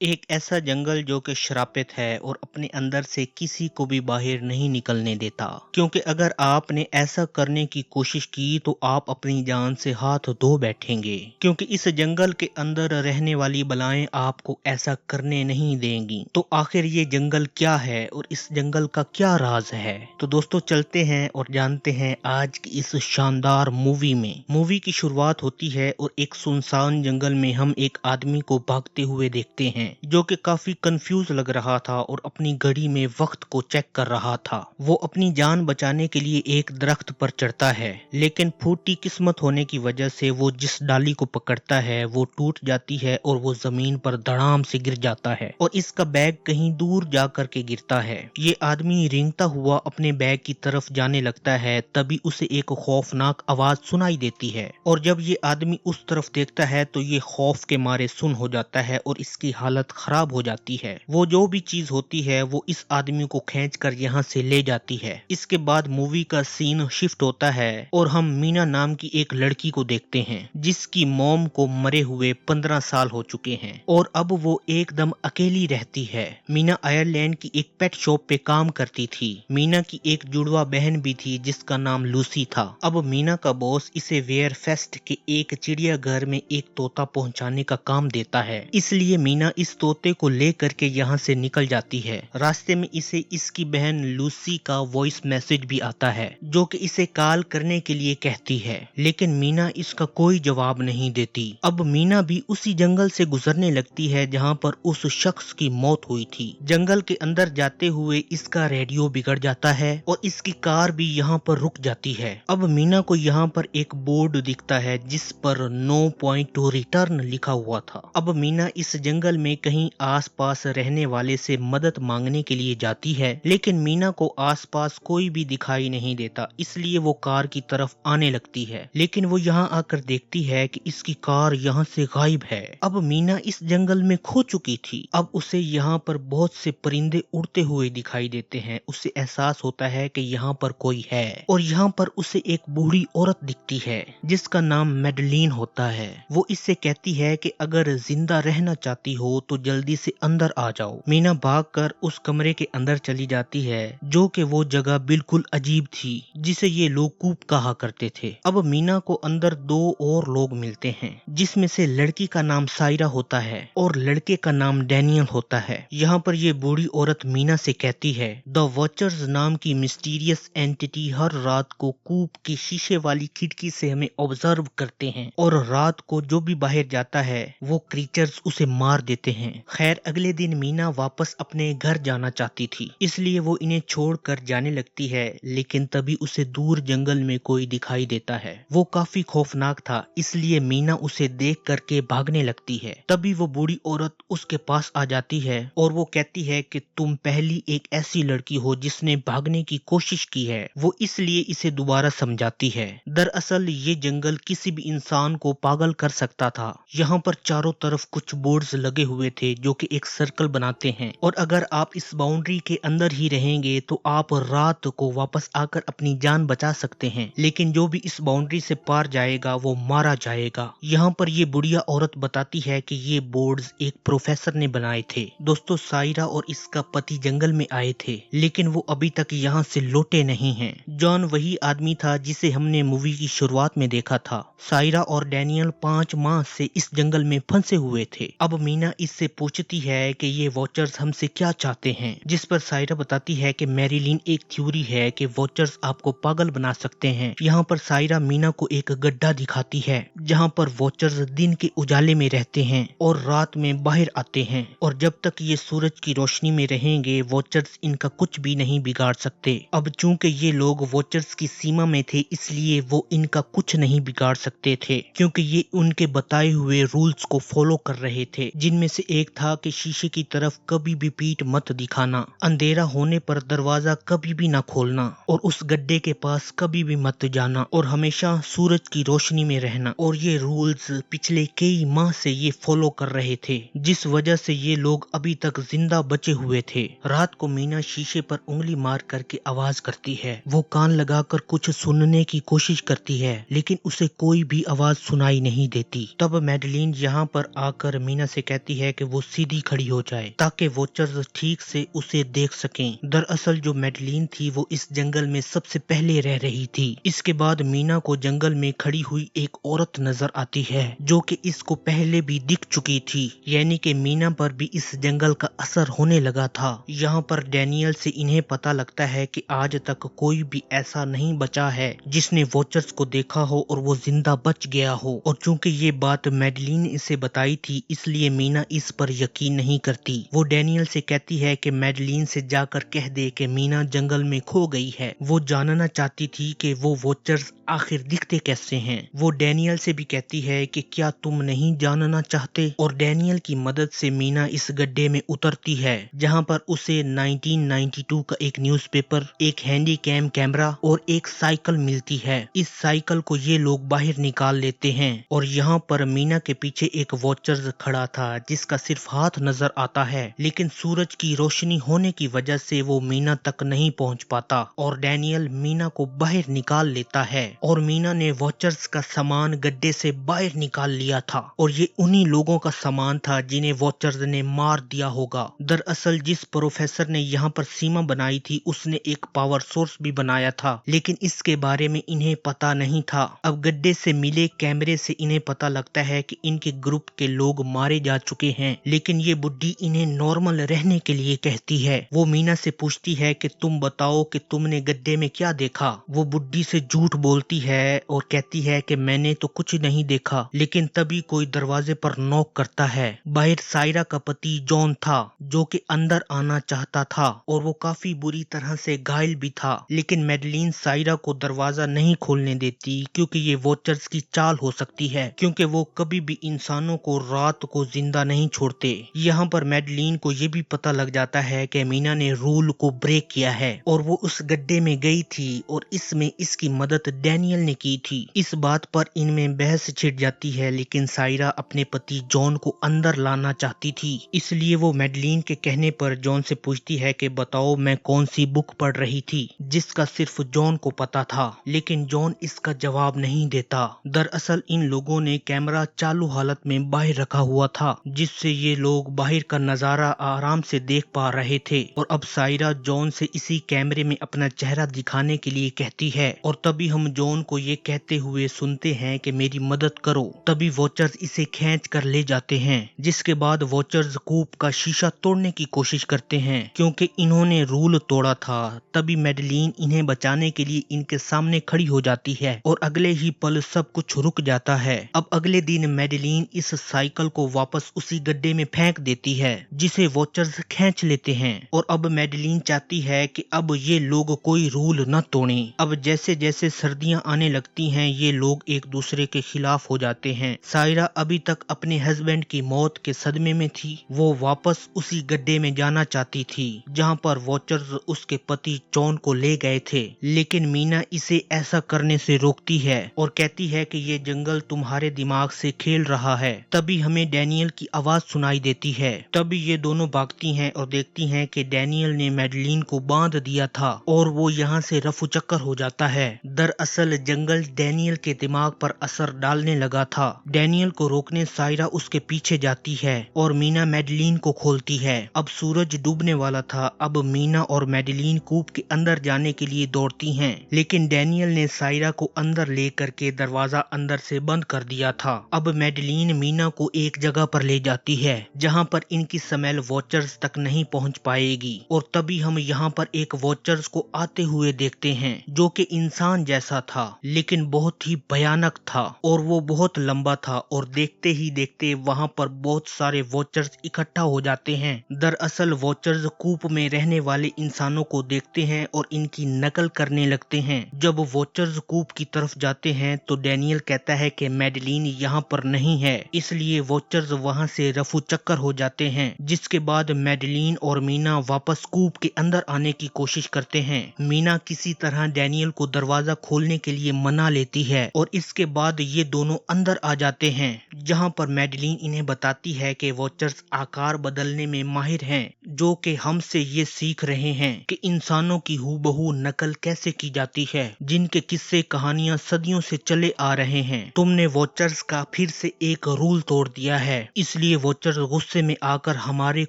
एक ऐसा जंगल जो कि श्रापित है और अपने अंदर से किसी को भी बाहर नहीं निकलने देता, क्योंकि अगर आपने ऐसा करने की कोशिश की तो आप अपनी जान से हाथ धो बैठेंगे, क्योंकि इस जंगल के अंदर रहने वाली बलाएं आपको ऐसा करने नहीं देंगी। तो आखिर ये जंगल क्या है और इस जंगल का क्या राज है? तो दोस्तों चलते हैं और जानते हैं आज की इस शानदार मूवी में। मूवी की शुरुआत होती है और एक सुनसान जंगल में हम एक आदमी को भागते हुए देखते हैं जो कि काफी कंफ्यूज लग रहा था और अपनी घड़ी में वक्त को चेक कर रहा था। वो अपनी जान बचाने के लिए एक दरख्त पर चढ़ता है, लेकिन फूटी किस्मत होने की वजह से वो जिस डाली को पकड़ता है वो टूट जाती है और वो जमीन पर धड़ाम से गिर जाता है और इसका बैग कहीं दूर जा करके गिरता है। ये आदमी रेंगता हुआ अपने बैग की तरफ जाने लगता है, तभी उसे एक खौफनाक आवाज सुनाई देती है और जब ये आदमी उस तरफ देखता है तो ये खौफ के मारे सुन्न हो जाता है और इसकी हालत खराब हो जाती है। वो जो भी चीज होती है वो इस आदमी को खींचकर यहाँ से ले जाती है। इसके बाद मूवी का सीन शिफ्ट होता है और हम मीना नाम की एक लड़की को देखते हैं जिसकी मॉम को मरे हुए 15 साल हो चुके हैं और अब वो एकदम अकेली रहती है। मीना आयरलैंड की एक पेट शॉप पे काम करती थी। मीना की एक जुड़वा बहन भी थी जिसका नाम लूसी था। अब मीना का बॉस इसे वेयर फेस्ट के एक चिड़ियाघर में एक तोता पहुंचाने का काम देता है, इसलिए मीना इस तोते को ले करके यहाँ से निकल जाती है। रास्ते में इसे इसकी बहन लूसी का वॉइस मैसेज भी आता है जो कि इसे कॉल करने के लिए कहती है, लेकिन मीना इसका कोई जवाब नहीं देती। अब मीना भी उसी जंगल से गुजरने लगती है जहाँ पर उस शख्स की मौत हुई थी। जंगल के अंदर जाते हुए इसका रेडियो बिगड़ जाता है और इसकी कार भी यहाँ पर रुक जाती है। अब मीना को यहाँ पर एक बोर्ड दिखता है जिस पर नो पॉइंट टू रिटर्न लिखा हुआ था। अब मीना इस जंगल में कहीं आसपास रहने वाले से मदद मांगने के लिए जाती है, लेकिन मीना को आसपास कोई भी दिखाई नहीं देता, इसलिए वो कार की तरफ आने लगती है, लेकिन वो यहाँ आकर देखती है कि इसकी कार यहाँ से गायब है। अब मीना इस जंगल में खो चुकी थी। अब उसे यहाँ पर बहुत से परिंदे उड़ते हुए दिखाई देते हैं। उसे एहसास होता है कि यहाँ पर कोई है और यहाँ पर उसे एक बूढ़ी औरत दिखती है जिसका नाम मेडलीन होता है। वो इससे कहती है कि अगर जिंदा रहना चाहती हो तो जल्दी से अंदर आ जाओ। मीना भागकर उस कमरे के अंदर चली जाती है जो कि वो जगह बिल्कुल अजीब थी जिसे ये लोग कूप कहा करते थे। अब मीना को अंदर दो और लोग मिलते हैं जिसमें से लड़की का नाम सायरा होता है और लड़के का नाम डैनियल होता है। यहाँ पर ये बूढ़ी औरत मीना से कहती है द वॉचर्स नाम की मिस्टीरियस एंटिटी हर रात को कूप की शीशे वाली खिड़की से हमें ऑब्जर्व करते हैं और रात को जो भी बाहर जाता है वो क्रीचर्स उसे मार देते हैं। खैर अगले दिन मीना वापस अपने घर जाना चाहती थी, इसलिए वो इन्हें छोड़कर जाने लगती है, लेकिन तभी उसे दूर जंगल में कोई दिखाई देता है। वो काफी खौफनाक था, इसलिए मीना उसे देख करके भागने लगती है। तभी वो बूढ़ी औरत उसके पास आ जाती है और वो कहती है कि तुम पहली एक ऐसी लड़की हो जिसने भागने की कोशिश की है। वो इसलिए इसे दोबारा समझाती है। दरअसल ये जंगल किसी भी इंसान को पागल कर सकता था। यहाँ पर चारों तरफ कुछ बोर्ड्स लगे हुए थे जो कि एक सर्कल बनाते हैं और अगर आप इस बाउंड्री के अंदर ही रहेंगे तो आप रात को वापस आकर अपनी जान बचा सकते हैं, लेकिन जो भी इस बाउंड्री से पार जाएगा वो मारा जाएगा। यहाँ पर ये बुढ़िया औरत बताती है कि ये बोर्ड्स एक प्रोफेसर ने बनाए थे। दोस्तों सायरा और इसका पति जंगल में आए थे, लेकिन वो अभी तक यहाँ से लौटे नहीं हैं। जॉन वही आदमी था जिसे हमने मूवी की शुरुआत में देखा था। सायरा और डैनियल 5 माह से इस जंगल में फंसे हुए थे। अब मीना इससे पूछती है कि ये वॉचर्स हमसे क्या चाहते हैं, जिस पर सायरा बताती है कि मैरिलीन एक थ्योरी है कि वॉचर्स आपको पागल बना सकते हैं। यहाँ पर सायरा मीना को एक गड्ढा दिखाती है जहाँ पर वॉचर्स दिन के उजाले में रहते हैं और रात में बाहर आते हैं, और जब तक ये सूरज की रोशनी में रहेंगे वॉचर्स इनका कुछ भी नहीं बिगाड़ सकते। अब चूंकि ये लोग वॉचर्स की सीमा में थे इसलिए वो इनका कुछ नहीं बिगाड़ सकते थे, क्योंकि ये उनके बताए हुए रूल्स को फॉलो कर रहे थे, जिनमें से एक था कि शीशे की तरफ कभी भी पीठ मत दिखाना, अंधेरा होने पर दरवाजा कभी भी ना खोलना और उस गड्ढे के पास कभी भी मत जाना और हमेशा सूरज की रोशनी में रहना। और ये रूल्स पिछले कई माह से ये फॉलो कर रहे थे, जिस वजह से ये लोग अभी तक जिंदा बचे हुए थे। रात को मीना शीशे पर उंगली मार करके आवाज करती है। वो कान लगाकर कुछ सुनने की कोशिश करती है, लेकिन उसे कोई भी आवाज सुनाई नहीं देती। तब मैडलीन यहाँ पर आकर मीना से कहती है है कि वो सीधी खड़ी हो जाए ताकि वॉचर्स ठीक से उसे देख सकें। दरअसल जो मैडलीन थी वो इस जंगल में सबसे पहले रह रही थी। इसके बाद मीना को जंगल में खड़ी हुई एक औरत नजर आती है जो कि इसको पहले भी दिख चुकी थी, यानी कि मीना पर भी इस जंगल का असर होने लगा था। यहाँ पर डैनियल से इन्हें पता लगता है कि आज तक कोई भी ऐसा नहीं बचा है जिसने वॉचर्स को देखा हो और वो जिंदा बच गया हो। और चूंकि ये बात मैडलीन ने इसे बताई थी इसलिए मीना इस पर यकीन नहीं करती। वो डैनियल से कहती है कि मैडलीन से जाकर कह दे कि मीना जंगल में खो गई है। वो जानना चाहती थी कि वो वॉचर्स आखिर दिखते कैसे हैं। वो डैनियल से भी कहती है कि क्या तुम नहीं जानना चाहते। और डैनियल की मदद से मीना इस गड्ढे में उतरती है जहां पर उसे 1992 का एक न्यूज़पेपर, एक हैंडी कैम कैमरा और एक साइकिल मिलती है। इस साइकिल को ये लोग बाहर निकाल लेते हैं और यहाँ पर मीना के पीछे एक वॉचर खड़ा था जिसका सिर्फ हाथ नजर आता है, लेकिन सूरज की रोशनी होने की वजह से वो मीना तक नहीं पहुंच पाता और डैनियल मीना को बाहर निकाल लेता है। और मीना ने वॉचर्स का सामान गड्ढे से बाहर निकाल लिया था और ये उन्हीं लोगों का सामान था जिन्हें वॉचर्स ने मार दिया होगा। दरअसल जिस प्रोफेसर ने यहाँ पर सीमा बनाई थी उसने एक पावर सोर्स भी बनाया था, लेकिन इसके बारे में इन्हें पता नहीं था। अब गड्ढे से मिले कैमरे से इन्हें पता लगता है कि इनके ग्रुप के लोग मारे जा चुके हैं, लेकिन ये बुड्ढी इन्हें नॉर्मल रहने के लिए कहती है। वो मीना से पूछती है कि तुम बताओ कि तुमने गड्ढे में क्या देखा। वो बुड्ढी से झूठ बोलती है और कहती है कि मैंने तो कुछ नहीं देखा, लेकिन तभी कोई दरवाजे पर नॉक करता है। बाहर सायरा का पति जॉन था जो कि अंदर आना चाहता था और वो काफी बुरी तरह से घायल भी था, लेकिन मैडलीन सायरा को दरवाजा नहीं खोलने देती क्योंकि ये वॉचर्स की चाल हो सकती है, क्योंकि वो कभी भी इंसानों को रात को जिंदा नहीं छोड़ते। यहाँ पर मैडलीन को ये भी पता लग जाता है कि मीना ने रूल को ब्रेक किया है और वो उस गड्ढे में गई थी और इसमें इसकी मदद डैनियल ने की थी। इस बात पर इनमें बहस छिड़ जाती है, लेकिन सायरा अपने पति जॉन को अंदर लाना चाहती थी, इसलिए वो मैडलीन के कहने पर जॉन से पूछती है कि बताओ मैं कौन सी बुक पढ़ रही थी, जिसका सिर्फ जॉन को पता था, लेकिन जॉन इसका जवाब नहीं देता। दरअसल इन लोगों ने कैमरा चालू हालत में बाहर रखा हुआ था जिससे ये लोग बाहर का नजारा आराम से देख पा रहे थे। और अब सायरा जॉन से इसी कैमरे में अपना चेहरा दिखाने के लिए कहती है और तभी हम जॉन को ये कहते हुए सुनते हैं कि मेरी मदद करो। तभी वॉचर्स इसे खींच कर ले जाते हैं, जिसके बाद वॉचर्स कूप का शीशा तोड़ने की कोशिश करते हैं क्योंकि इन्होंने रूल तोड़ा था। तभी मैडलीन इन्हें बचाने के लिए इनके सामने खड़ी हो जाती है और अगले ही पल सब कुछ रुक जाता है। अब अगले दिन मैडलीन इस साइकिल को वापस उसी गड्ढे में फेंक देती है जिसे वॉचर्स खींच लेते हैं और अब मैडलीन चाहती है कि अब ये लोग कोई रूल न तोड़ें। अब जैसे जैसे सर्दियां आने लगती हैं ये लोग एक दूसरे के खिलाफ हो जाते हैं। सायरा अभी तक अपने हस्बैंड की मौत के सदमे में थी। वो वापस उसी गड्ढे में जाना चाहती थी जहां पर वॉचर्स उसके पति जॉन को ले गए थे, लेकिन मीना इसे ऐसा करने से रोकती है और कहती है कि ये जंगल तुम्हारे दिमाग से खेल रहा है। तभी हमें डैनियल की आवाज सुनाई देती है। तभी ये दोनों भागती हैं और देखती हैं कि डैनियल ने मैडलीन को बांध दिया था और वो यहाँ से रफू चक्कर हो जाता है। दरअसल जंगल डैनियल के दिमाग पर असर डालने लगा था। डैनियल को रोकने सायरा उसके पीछे जाती है और मीना मैडलीन को खोलती है। अब सूरज डूबने वाला था। अब मीना और मैडलीन कूप के अंदर जाने के लिए दौड़ती हैं, लेकिन डैनियल ने सायरा को अंदर ले करके दरवाजा अंदर से बंद कर दिया था। अब मैडलीन मीना को एक जगह पर ले जाती है जहां पर इनकी स्मेल वॉचर्स तक नहीं पहुंच पाएगी और तभी हम यहाँ पर एक वॉचर्स को आते हुए देखते हैं जो कि इंसान जैसा था लेकिन बहुत ही भयानक था और वो बहुत लंबा था और देखते ही देखते वहां पर बहुत सारे वॉचर्स इकट्ठा हो जाते हैं। दरअसल वॉचर्स कूप में रहने वाले इंसानों को देखते हैं और इनकी नकल करने लगते हैं। जब वॉचर्स कूप की तरफ जाते हैं तो डैनियल कहता है कि मैडलीन यहाँ पर नहीं है, इसलिए वॉचर्स वहां से रफू चक्कर हो जाते हैं। जिसके बाद मैडलीन और मीना वापस कूप के अंदर आने की कोशिश करते हैं। मीना किसी तरह डैनियल को दरवाजा खोलने के लिए मना लेती है और इसके बाद ये दोनों अंदर आ जाते हैं जहां पर मैडलीन इन्हें बताती है कि वॉचर्स आकार बदलने में माहिर हैं, जो कि हमसे ये सीख रहे हैं कि इंसानों की हूबहू नकल कैसे की जाती है, जिनके किस्से कहानियां सदियों से चले आ रहे हैं। तुमने वॉचर्स का फिर से एक रूल तोड़ दिया है, इसलिए वॉचर्स गुस्से में आकर हमारे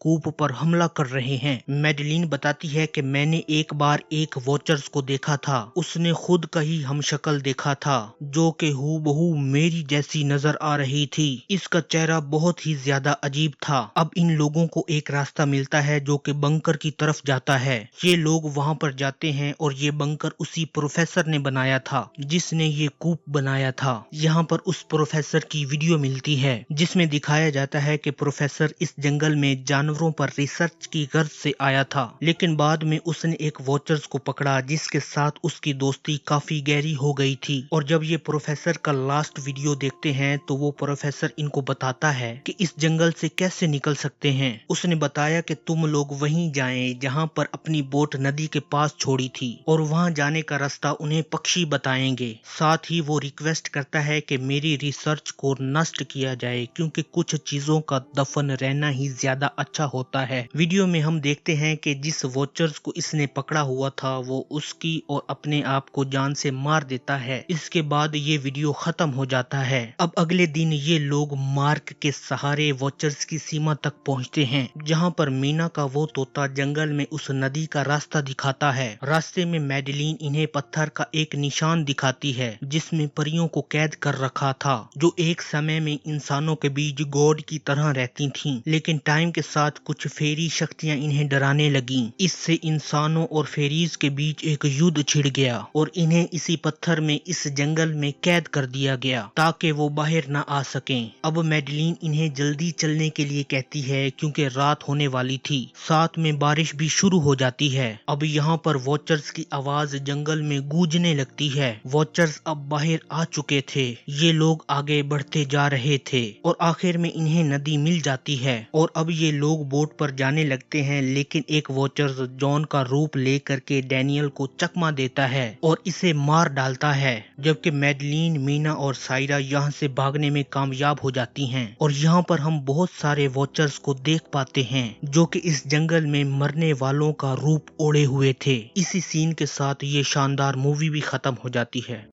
कूप पर हमला कर रहे हैं। मैडलिन बताती है कि मैंने एक बार एक वॉचर्स को देखा था, उसने खुद का ही हम शक्ल देखा था जो कि हूबहू मेरी जैसी नजर आ रही थी। इसका चेहरा बहुत ही ज्यादा अजीब था। अब इन लोगों को एक रास्ता मिलता है जो कि बंकर की तरफ जाता है। ये लोग वहां पर जाते हैं और ये बंकर उसी प्रोफेसर ने बनाया था जिसने ये कूप बनाया था। यहाँ पर उस प्रोफेसर की वीडियो मिलती है जिसमें दिखाया जाता है कि प्रोफेसर इस जंगल में जानवरों पर रिसर्च की गर्ज से आया था, लेकिन बाद में उसने एक वॉचर्स को पकड़ा जिसके साथ उसकी दोस्ती काफी गहरी हो गई थी। और जब ये प्रोफेसर का लास्ट वीडियो देखते हैं तो वो प्रोफेसर इनको बताता है कि इस जंगल से कैसे निकल सकते हैं। उसने बताया कि तुम लोग वहीं जाएं जहां पर अपनी बोट नदी के पास छोड़ी थी और वहां जाने का रास्ता उन्हें पक्षी बताएंगे। साथ ही वो रिक्वेस्ट करता है कि मेरी रिसर्च को नष्ट किया जाए क्योंकि कुछ चीजों का दफन रहना ही ज्यादा अच्छा होता है। वीडियो में हम देखते हैं कि जिस वॉचर्स को इसने पकड़ा हुआ था वो उसकी और अपने आप को जान से मार देता है। इसके बाद ये वीडियो खत्म हो जाता है। अब अगले दिन ये लोग मार्क के सहारे वॉचर्स की सीमा तक पहुंचते हैं जहां पर मीना का वो तोता जंगल में उस नदी का रास्ता दिखाता है। रास्ते में मैडलिन इन्हें पत्थर का एक निशान दिखाती है जिसमें परियों को कैद कर रखा था जो एक समय में इंसानों के बीच गॉड की तरह रहती थीं, लेकिन टाइम के साथ कुछ फेरी शक्तियां इन्हें डराने लगीं। इससे इंसानों और फेरीज के बीच एक युद्ध छिड़ गया और इन्हें इसी पत्थर में इस जंगल में कैद कर दिया गया ताकि वो बाहर ना आ सकें। अब मैडलिन इन्हें जल्दी चलने के लिए कहती है क्योंकि रात होने वाली थी, साथ में बारिश भी शुरू हो जाती है। अब यहाँ पर वॉचर्स की आवाज जंगल में गूंजने लगती है। वॉचर्स अब बाहर आ चुके थे, ये लोग आगे बढ़ते जा रहे थे और आखिर में इन्हें नदी मिल जाती है और अब ये लोग बोट पर जाने लगते हैं, लेकिन एक वॉचर्स जॉन का रूप लेकर के डैनियल को चकमा देता है और इसे मार डालता है, जबकि मैडलिन, मीना और सायरा यहाँ से भागने में कामयाब हो जाती हैं। और यहाँ पर हम बहुत सारे वॉचर्स को देख पाते हैं जो कि इस जंगल में मरने वालों का रूप ओढ़े हुए थे। इसी सीन के साथ ये शानदार मूवी भी खत्म हो जाती है।